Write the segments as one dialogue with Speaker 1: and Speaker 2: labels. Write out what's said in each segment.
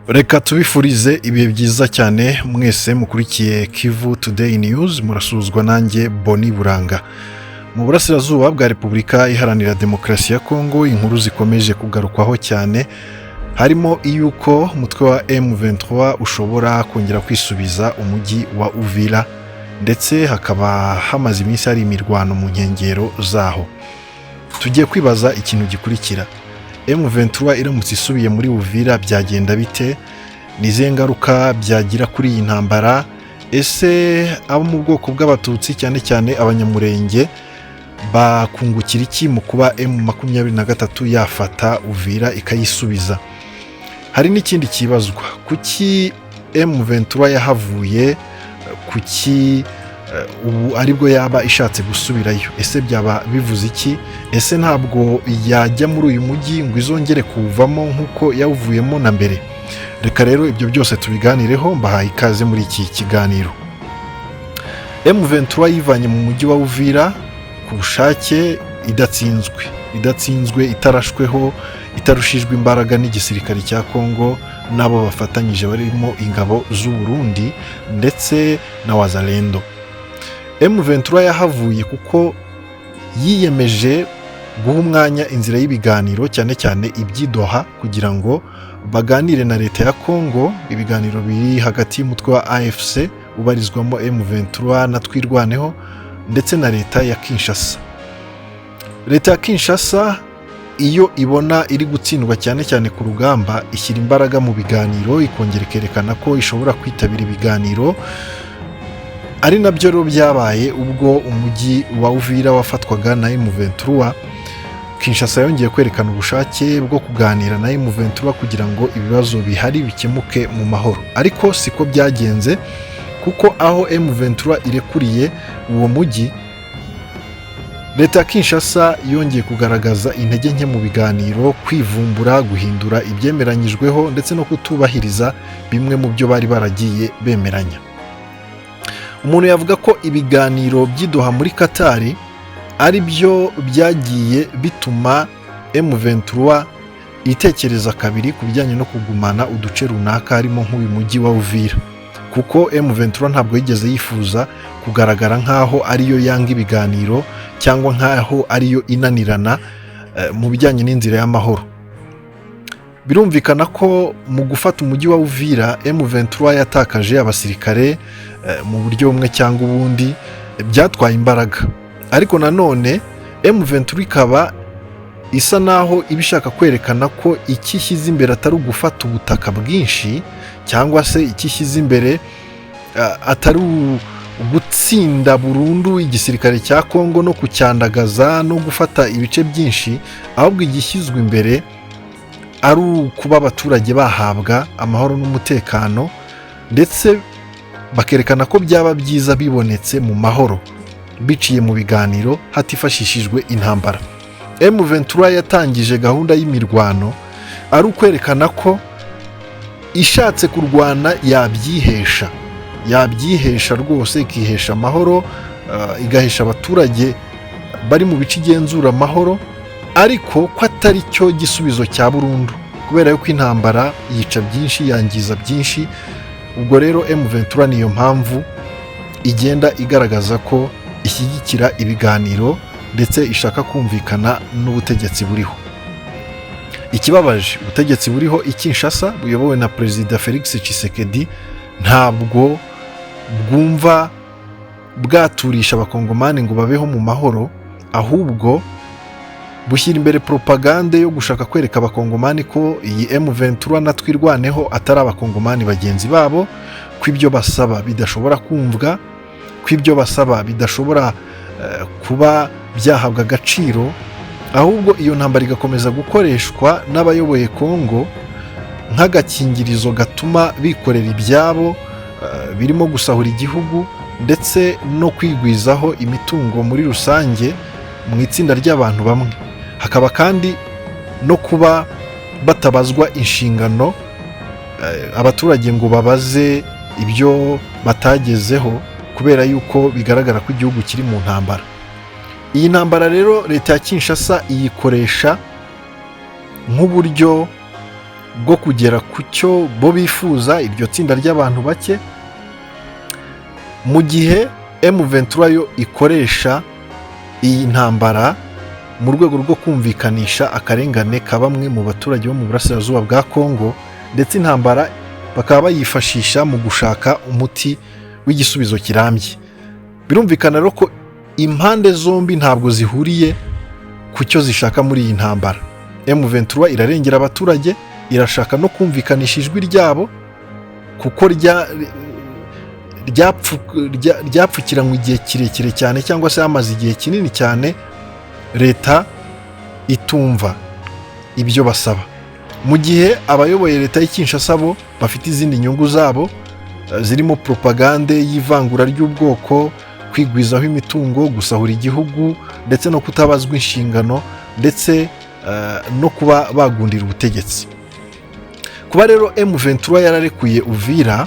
Speaker 1: Reka tubifurize ibihe byiza cyane mwese mukurikiye Kivu Today News, murasuzwa nanjye Boni Buranga. Mu burasirazuba bwa Repubulika Iharanira Demokarasi ya Kongo, inkuru zikomeje kugarukwaho cyane harimo iyuko umutwe wa M23 ushobora kongera kwisubiza umujyi wa Uvira, ndetse hakaba hamaze iminsi hari imirwano mu nkengero zaho. Tugiye kwibaza ikintu gikurikira: M23 iramutse isubiye muri Uvira byagenda bite? Nize ngaruka byagira kuri iyi ntambara? Ese abo mu bwoko bw'abatutsi cyane cyane abanyamurenge bakungukira iki mu kuba M23 yafata Uvira ikayisubiza? Hari n'ikindi kibazwa: kuki M23 yahavuye? Kuki ubu aribwo yaba ishatse gusubirayo? Ese byaba bivuze iki? Ese ntabwo yajya muri uyu mujyi ngo izongere kuwuvamo nk'uko yawuvuyemo na mbere? Reka rero ibyo byose tubiganireho, mbahaye ikaze muri iki kiganiro. M23 yivanye mu mujyi wa Uvira ku bushake, idatsinzwe, itarashweho, itarushijwe imbaraga n'igisirikare cya Kongo n'abo bafatanyije barimo ingabo z'u Burundi ndetse na Wazalendo. M23 yahavuye kuko yiyemeje guha umwanya inzira y'ibiganiro, cyane cyane iby'idoha, kugira ngo baganire na leta ya Kongo. Ibiganiro biri hagati y'umutwe wa AFC ubarizwamo M23 na Twirwaneho ndetse na leta ya Kinshasa. Leta ya Kinshasa iyo ibona iri gutsindwa cyane cyane ku rugamba, ishyira imbaraga mu biganiro, ikongera ikerekana ko ishobora kwitabira ibiganiro. Ari nabyo rero byabaye ubwo umujyi wa Uvira wafatwaga na M23. Kinshasa yongeye kwerekana ubushake bwo kuganira na M23 kugira ngo ibibazo bihari bikemuke mu mahoro. Ariko siko byagenze, kuko aho M23 irekuriye uwo mujyi, leta ya Kinshasa yongeye kugaragaza intege nke mu biganiro, kwivumbura, guhindura ibyemeranyijweho ndetse no kutubahiriza bimwe mu byo bari baragiye bemeranya. Umuntu yavuga ko ibiganiro by'idoha muri Qatar ari byo byagiye bituma M23 itekereza kabiri ku bijyanye no kugumana uduce runaka harimo nk'uyu mujyi wa Uvira, kuko M23 ntabwo yigeze yifuza kugaragara nk'aho ariyo yanga ibiganiro cyangwa nk'aho ariyo inanirana mu bijyanye n'inzira y'amahoro. Birumvikana ko mu gufata umujyi wa Uvira, M23 yatakaje abasirikare mu buryo bumwe cyangwa ubundi, byatwaye imbaraga. Ariko nanone M23 ikaba isa naho ibishaka kwerekana ko ikishyize imbere atari ugufata ubutaka bwinshi, cyangwa se ikishyize imbere atari gutsinda burundu igisirikare cya Kongo no kucyandagaza no gufata ibice byinshi, ahubwo igishyizwe imbere ari ukuba abaturage bahabwa amahoro n'umutekano, ndetse bakerekana ko byaba byiza bibonetse mu mahoro biciye mu biganiro hatifashishijwe intambara. M23 yatangije gahunda y'imirwano ari ukwerekana ko ishatse kurwana yabyihesha rwose, ikihesha amahoro, igahesha abaturage bari mu bice igenzura amahoro, ariko ko atari cyo gisubizo cya burundu, kubera yuko intambara yica byinshi, yangiza byinshi. Ubwo rero M23 niyo mpamvu igenda igaragaza ko ishyigikira ibiganiro ndetse ishaka kumvikana n'ubutegetsi buriho. Ikibabaje, ubutegetsi buriho i Kinshasa buyobowe na Perezida Felix Tshisekedi ntabwo bwumva bwaturisha abakongomani ngo babeho mu mahoro, ahubwo bushyira imbere propagande yo gushaka kwereka abakongomani ko iyi M23 na Twirwaneho atari abakongomani bagenzi babo, ko ibyo basaba bidashobora kumvwa, ko ibyo basaba bidashobora kuba byahabwa agaciro, ahubwo iyo ntambara igakomeza gukoreshwa n'abayoboye Kongo nk'agakingirizo gatuma bikorera ibyabo, birimo gusahura igihugu ndetse no kwigwizaho imitungo muri rusange mu itsinda ry'abantu bamwe. Hakaba kandi no kuba batabazwa inshingano, abaturage ngo babaze ibyo batagezeho, kubera yuko bigaragara ko igihugu kiri mu ntambara. Iyi ntambara rero leta ya Kinshasa iyikoresha nk'uburyo bwo kugera ku cyo bo bifuza, iryo tsinda ry'abantu bake, mu gihe M23 yo ikoresha iyi ntambara mu rwego rwo kumvikanisha akarengane ka bamwe mu baturage bo mu burasirazuba bwa Kongo, ndetse intambara bakaba bayifashisha mu gushaka umuti w'igisubizo kirambye. Birumvikana rero ko impande zombi ntabwo zihuriye ku cyo zishaka muri iyi ntambara. M23 irarengera abaturage, irashaka no kumvikanisha ijwi ryabo kuko ryapfukiranywe igihe kirekire cyane, cyangwa se hamaze igihe kinini cyane leta itumva ibyo basaba, mu gihe abayoboye leta y'i Kinshasa bo bafite izindi nyungu zabo, zirimo propagande y'ivangura ry'ubwoko, kwigwizaho imitungo, gusahura igihugu, ndetse no kutabazwa inshingano, ndetse no kuba bagundira ubutegetsi. Kuba rero M23 yararekuye Uvira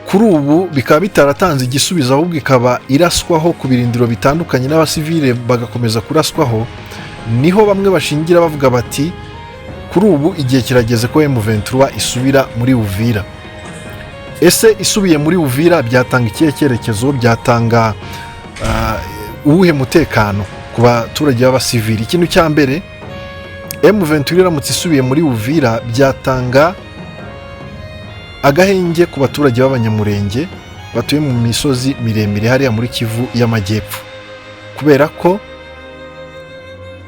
Speaker 1: kuri ubu bikaba bitaratanze igisubizo, ahubwo ikaba iraswaho ku birindiro bitandukanye n'abasivile bagakomeza kuraswaho, niho bamwe bashingira bavuga bati kuri ubu igihe kirageze ko M23 isubira muri Uvira. Ese isubiye muri Uvira byatanga ikihe cyerekezo? Byatanga uwuhe mutekano ku baturage b'abasivili? Ikintu cya mbere, M23 iramutse isubiye muri Uvira byatanga agahenge ku baturage b'Abanyamurenge batuye mu misozi miremire hariya muri Kivu y'Amajyepfo, kubera ko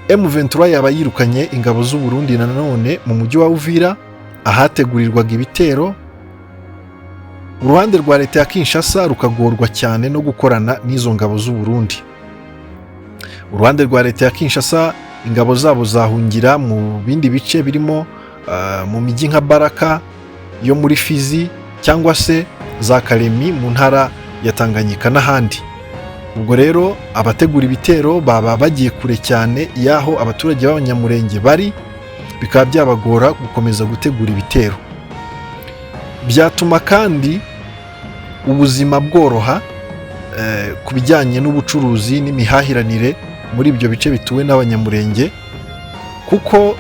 Speaker 1: M23 yaba yirukanye ingabo z'u Burundi nanone mu mujyi wa Uvira ahategurirwaga ibitero. Uruhande rwa leta ya Kinshasa rukagorwa cyane no gukorana n'izo ngabo z'u Burundi. Uruhande rwa leta ya Kinshasa ingabo zabo zahungira mu bindi bice birimo mu mijyi nka Baraka yo muri Fizi, cyangwa se za Kalemi mu ntara ya Tanganyika n'ahandi. Ubwo rero abategura ibitero baba bagiye kure cyane y'aho abaturage b'Abanyamurenge bari, bikaba byabagora gukomeza gutegura ibitero. Byatuma kandi ubuzima bworoha ku bijyanye n'ubucuruzi n'imihahiranire muri ibyo bice bituwe n'Abanyamurenge, kuko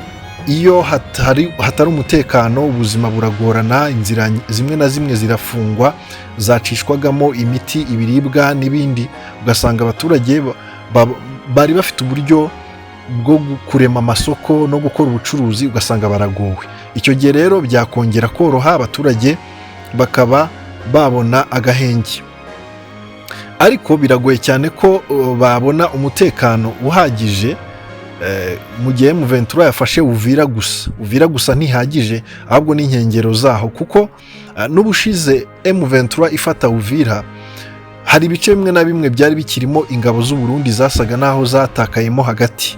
Speaker 1: iyo hatari umutekano ubuzima buragorana, inzira zimwe na zimwe zirafungwa zacishwagamo imiti, ibiribwa n'ibindi, ugasanga abaturage bari bafite uburyo bwo kurema amasoko no gukora ubucuruzi, ugasanga baragowe. Icyo gihe rero byakongera koroha, abaturage bakaba babona agahenge. Ariko biragoye cyane ko babona umutekano uhagije mu gihe M23 yafashe Uvira gusa ntihagije, ahubwo n'inkengero zaho, kuko n'ubushize M23 ifata Uvira hari ibice bimwe na bimwe byari bikirimo ingabo z'u Burundi zasaga naho zatakayemo hagati,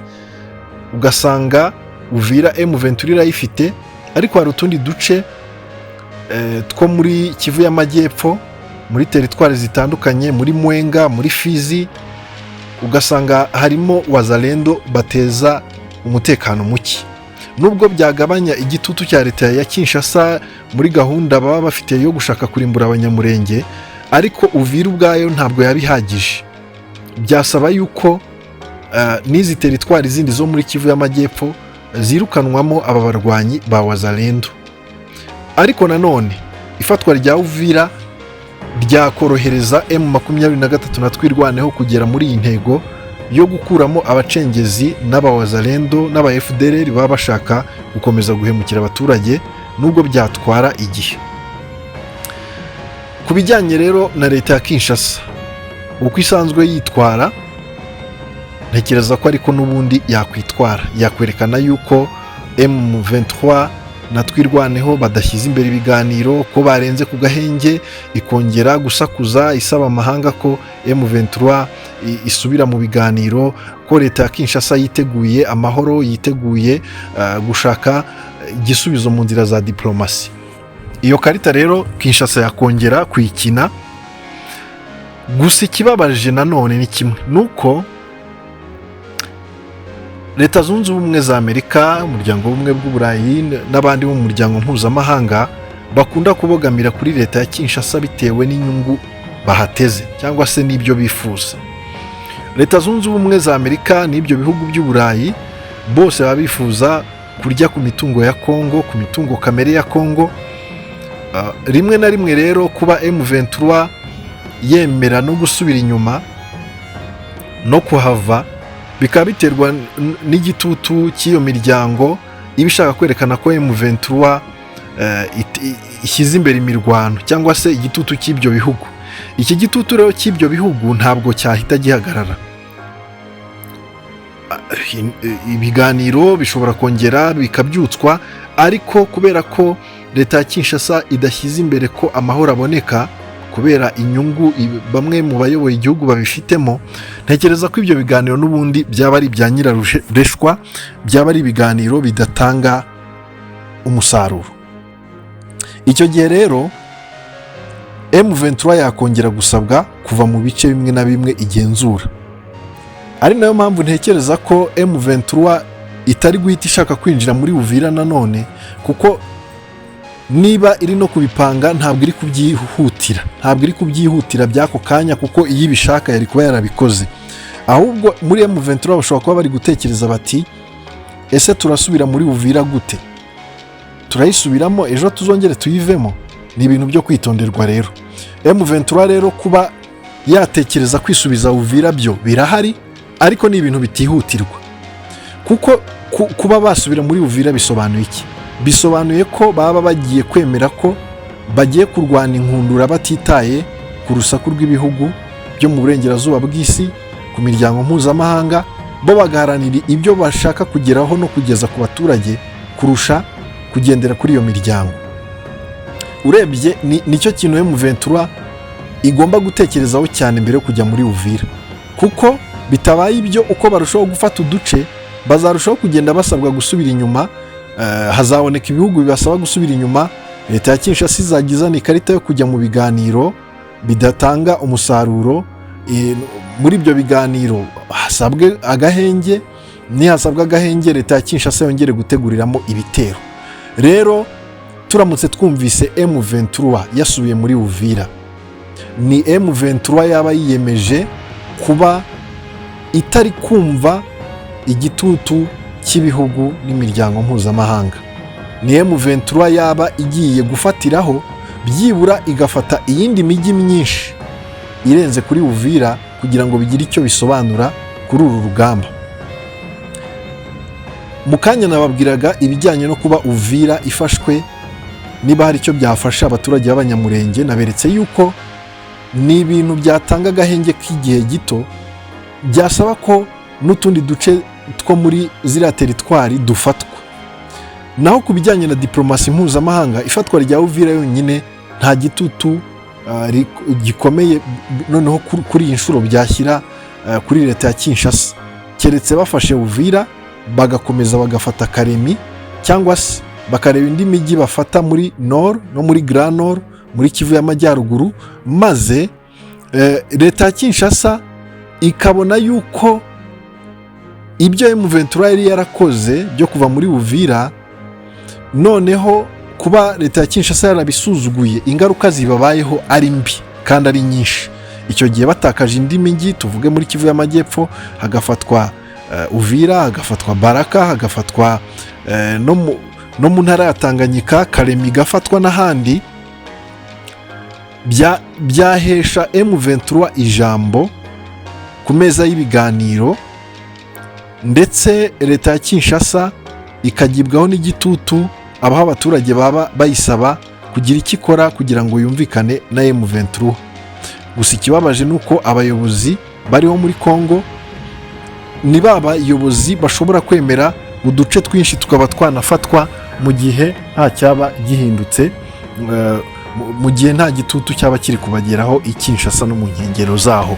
Speaker 1: ugasanga Uvira M23 irayifite, ariko hari utundi duce two muri Kivu y'Amajyepfo, muri teritwari zitandukanye, muri Mwenga, muri Fizi, ugasanga harimo wazalendo bateza umutekano muke. Nubwo byagabanya igitutu cya leta ya Kinshasa muri gahunda baba bafite yo gushaka kurimbura Abanyamurenge, ariko Uvira ubwayo ntabwo yabihagije. Byasaba yuko n'izi teritwari zindi zo muri Kivu y'Amajyepfo zirukanwamo aba barwanyi ba wazalendo. Ariko nanone ifatwa rya Uvira ryakorohereza M23 na Twirwaneho kugera muri iyi ntego yo gukuramo abacengezi n'abawazalendo n'aba FDLR baba bashaka gukomeza guhemukira abaturage, nubwo byatwara igihe. Ku bijyanye rero na leta ya Kinshasa uko isanzwe yitwara, ntekereza ko ariko n'ubundi yakwitwara, yakwerekana yuko M23 na Twirwaneho badashyize imbere ibiganiro, ko barenze ku gahenge, ikongera gusakuza isaba amahanga ko M23 isubira mu biganiro, ko leta ya Kinshasa yiteguye amahoro, yiteguye gushaka igisubizo mu nzira za diplomasi. Iyo karita rero Kinshasa yakongera kuyikina. Gusa ikibabaje nanone ni kimwe, nuko Leta Zunze Ubumwe za Amerika, umuryango w'ubumwe bw'Uburayi n'abandi bo mu muryango mpuzamahanga bakunda kubogamira kuri leta ya Kinshasa bitewe n'inyungu bahateze cyangwa se n'ibyo bifuza. Leta Zunze Ubumwe za Amerika n'ibyo bihugu by'Uburayi bose baba bifuza kurya ku mitungo ya Kongo, ku mitungo kamere ya Kongo. Rimwe na rimwe rero kuba M23 yemera no gusubira inyuma no kuhava bikaba biterwa n'igitutu cy'iyo miryango iba ishaka kwerekana ko M23 ishyize imbere imirwano cyangwa se igitutu cy'ibyo bihugu. Iki gitutu rero cy'ibyo bihugu ntabwo cyahita gihagarara. Ibiganiro bishobora kongera bikabyutswa, ariko kubera ko leta ya Kinshasa idashyize imbere ko amahoro aboneka kubera inyungu bamwe mu bayoboye igihugu babifitemo, ntekereza ko ibyo biganiro n'ubundi byaba ari ibya nyirarureshwa, byaba ari ibiganiro bidatanga umusaruro. Icyo gihe rero M23 yakongera gusabwa kuva mu bice bimwe na bimwe igenzura. Ari nayo mpamvu ntekereza ko M23 itari guhita ishaka kwinjira muri Uvira nanone, kuko niba iri no kubipanga ntabwo iri kubyihutira by'ako kanya, kuko iyo ibishaka yari kuba yarabikoze. Ahubwo muri M23 bashobora kuba bari gutekereza bati, ese turasubira muri Uvira gute? Turayisubiramo ejo tuzongere tuyivemo? Ni ibintu byo kwitonderwa rero. M23 rero kuba yatekereza kwisubiza Uvira byo birahari, ariko ni ibintu bitihutirwa, kuko kuba basubira muri Uvira bisobanuye iki? Bisobanuye ko baba bagiye kwemera ko bagiye kurwana inkundura batitaye ku rusaku rw'ibihugu byo mu burengerazuba bw'isi, ku miryango mpuzamahanga, bo bagaharanira ibyo bashaka kugeraho no kugeza ku baturage kurusha kugendera kuri iyo miryango. Urebye nicyo kintu M23 igomba gutekerezaho cyane mbere yo kujya muri Uvira, kuko bitabaye ibyo uko barushaho gufata uduce bazarushaho kugenda basabwa gusubira inyuma. Hazaboneka ibihugu bibasaba gusubira inyuma, leta ya Kinshasa izagizana ikarita yo kujya mu biganiro bidatanga umusaruro. Muri ibyo biganiro hasabwe agahenge, nihasabwa agahenge leta ya Kinshasa yongere guteguriramo ibitero. Rero turamutse twumvise M23 yasubiye muri Uvira, ni M23 yaba yiyemeje kuba itari kumva igitutu cy'ibihugu n'imiryango mpuzamahanga. Ni M23 yaba igiye gufatiraho, byibura igafata iyindi mijyi myinshi irenze kuri Uvira kugira ngo bigire icyo bisobanura kuri uru rugamba. Mu kanya nababwiraga ibijyanye no kuba Uvira ifashwe, niba hari icyo byafasha abaturage b'Abanyamurenge, naberetse yuko ni ibintu byatanga agahenge k'igihe gito, byasaba ko n'utundi duce two muri ziriya teritwari dufatwa. Naho ku bijyanye na diplomasi mpuzamahanga, ifatwa rya Uvira yonyine nta gitutu gikomeye noneho kuri iyi nshuro byashyira kuri leta ya Kinshasa, keretse bafashe Uvira bagakomeza bagafata Karemi, cyangwa se bakareba indi mijyi bafata muri Nord no muri Grand Nord, muri Kivu y'Amajyaruguru, maze leta ya Kinshasa ikabona yuko ibyo M23 yari yarakoze byo kuva muri Uvira, noneho kuba leta ya Kinshasa yarabisuzuguye, ingaruka zibabayeho ari mbi kandi ari nyinshi. Icyo gihe batakaje indi mijyi, tuvuge muri Kivu y'Amajyepfo hagafatwa Uvira, hagafatwa Baraka, hagafatwa no mu ntara ya Tanganyika Karemi gafatwa n'ahandi, byahesha M23 ijambo ku meza y'ibiganiro, ndetse leta ya Kinshasa ikagibwaho n'igitutu abaho abaturage baba bayisaba kugira icyo ikora kugira ngo yumvikane na M23. Gusa ikibabaje ni uko abayobozi bariho muri Kongo ni babayobozi bashobora kwemera uduce twinshi tukaba twanafatwa mu gihe nta cyaba gihindutse, mu gihe nta gitutu cyaba kiri kubageraho i Kinshasa no mu nkengero zaho.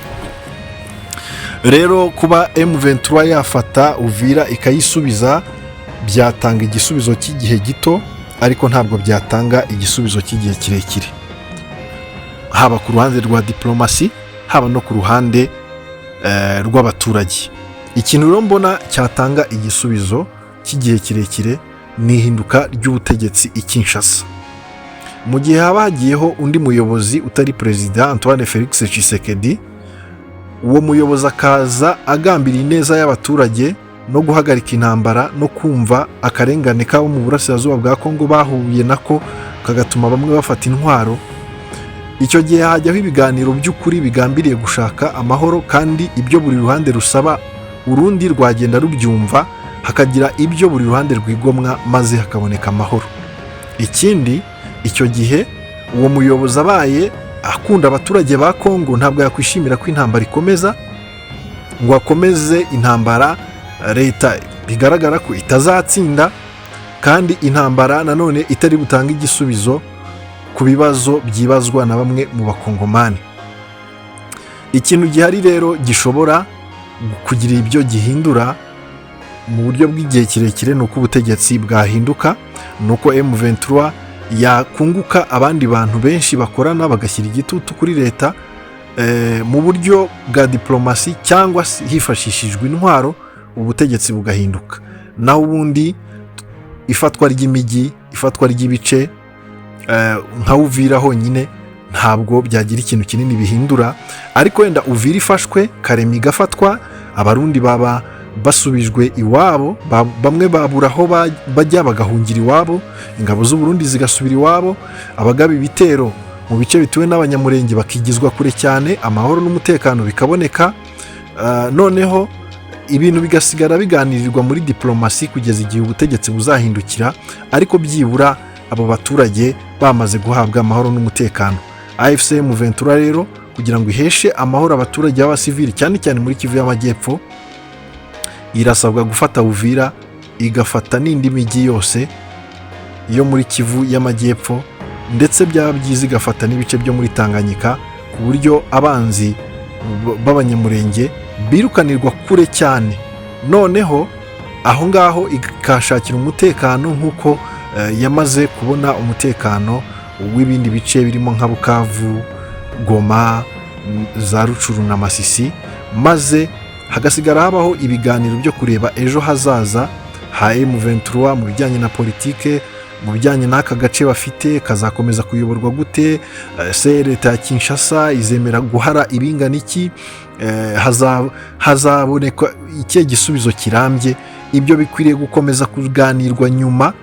Speaker 1: Rero kuba M23 yafata Uvira ikayisubiza byatanga igisubizo cy'igihe gito, ariko ntabwo byatanga igisubizo cy'igihe kirekire, haba ku ruhande rwa diplomasi, haba no ku ruhande rw'abaturage. Ikintu rero mbona cyatanga igisubizo cy'igihe kirekire ni ihinduka ry'ubutegetsi i Kinshasa. Mu gihe haba hagiyeho undi muyobozi utari Perezida Antoine Felix Tshisekedi, uwo muyobozi akaza agambiriye ineza y'abaturage no guhagarika intambara no kumva akarengane kabo mu burasirazuba bwa Kongo bahuye nako kagatuma bamwe bafata intwaro. Icyo gihe hajyaho ibiganiro by'ukuri bigambiriye gushaka amahoro, kandi ibyo buri ruhande rusaba urundi rwagenda rubyumva, hakagira ibyo buri ruhande rwigomwa, maze hakaboneka amahoro. Ikindi, icyo gihe uwo muyobozi abaye akunda abaturage ba Kongo ntabwo yakwishimira ko intambara ikomeza, ngo akomeze intambara leta bigaragara ko itazatsinda, kandi intambara nanone itari butanga igisubizo ku bibazo byibazwa na bamwe mu bakongomani. Ikintu gihari rero gishobora kugira ibyo gihindura mu buryo bw'igihe kirekire ni uko ubutegetsi bwahinduka, ni uko M23 yakunguka abandi bantu benshi bakorana bagashyira igitutu kuri leta mu buryo bwa diplomasi cyangwa hifashishijwe intwaro, ubutegetsi bugahinduka. Naho ubundi ifatwa ry'imijyi, ifatwa ry'ibice nka Uvira honyine ntabwo byagira ikintu kinini bihindura, ariko wenda Uvira ifashwe, Karemi igafatwa, abarundi baba basubijwe iwabo, bamwe babura aho bajya bagahungira iwabo, ingabo z'u Burundi zigasubira iwabo, abagaba ibitero mu bice bituwe n'abanyamurenge bakigizwa kure cyane, amahoro n'umutekano bikaboneka, noneho ibintu bigasigara biganirirwa muri diplomasi kugeza igihe ubutegetsi buzahindukira, ariko byibura abo baturage bamaze guhabwa amahoro n'umutekano. AFC M23 rero kugira ngo iheshe amahoro abaturage b'abasivili cyane cyane muri Kivu y'Amajyepfo, irasabwa gufata Uvira, igafata n'indi mijyi yose yo muri Kivu y'Amajyepfo, ndetse byaba byiza igafata n'ibice byo muri Tanganyika, ku buryo abanzi b'abanyamurenge birukanirwa kure cyane. Noneho aho ngaho ikashakira umutekano nk'uko yamaze kubona umutekano w'ibindi bice birimo nka Bukavu, Goma, za Rucuru na Masisi, maze hagasigara habaho ibiganiro byo kureba ejo hazaza ha M23 mu bijyanye na politike, mu bijyanye n'aka gace bafite kazakomeza kuyoborwa gute, se leta ya Kinshasa izemera guhara ibingana iki, hazaboneka ikihe gisubizo kirambye. Ibyo bikwiriye gukomeza kuganirwa nyuma,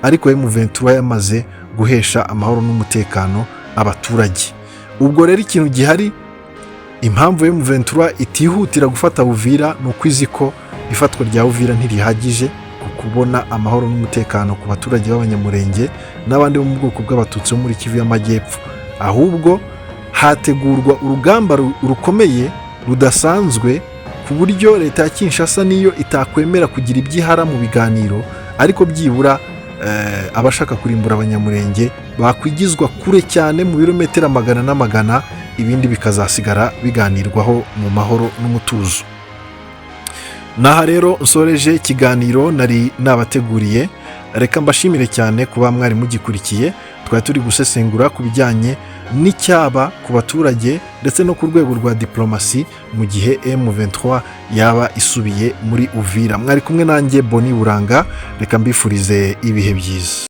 Speaker 1: ariko M23 yamaze guhesha amahoro n'umutekano abaturage. Ubwo rero ikintu gihari, impamvu M23 itihutira gufata Uvira ni uko izi ko ifatwa rya Uvira ntirihagije kubona amahoro n'umutekano ku baturage b'abanyamurenge n'abandi bo mu bwoko bw'abatutsi bo muri Kivu y'Amajyepfo, ahubwo hategurwa urugamba rukomeye rudasanzwe, ku buryo leta ya Kinshasa niyo itakwemera kugira ibyihara mu biganiro, ariko byibura abashaka kurimbura abanyamurenge bakwigizwa kure cyane mu birometero amagana n'amagana, ibindi bikazasigara biganirwaho mu mahoro n'umutuzo. Naha rero nsoreje ikiganiro nari nabateguriye, reka mbashimire cyane kuba mwari mugikurikiye. Twari turi gusesengura ku bijyanye n'icyaba ku baturage ndetse no ku rwego rwa diplomasi mu gihe M23 yaba isubiye muri Uvira. Mwari kumwe nanjye Boni Buranga, reka mbifurize ibihe byiza.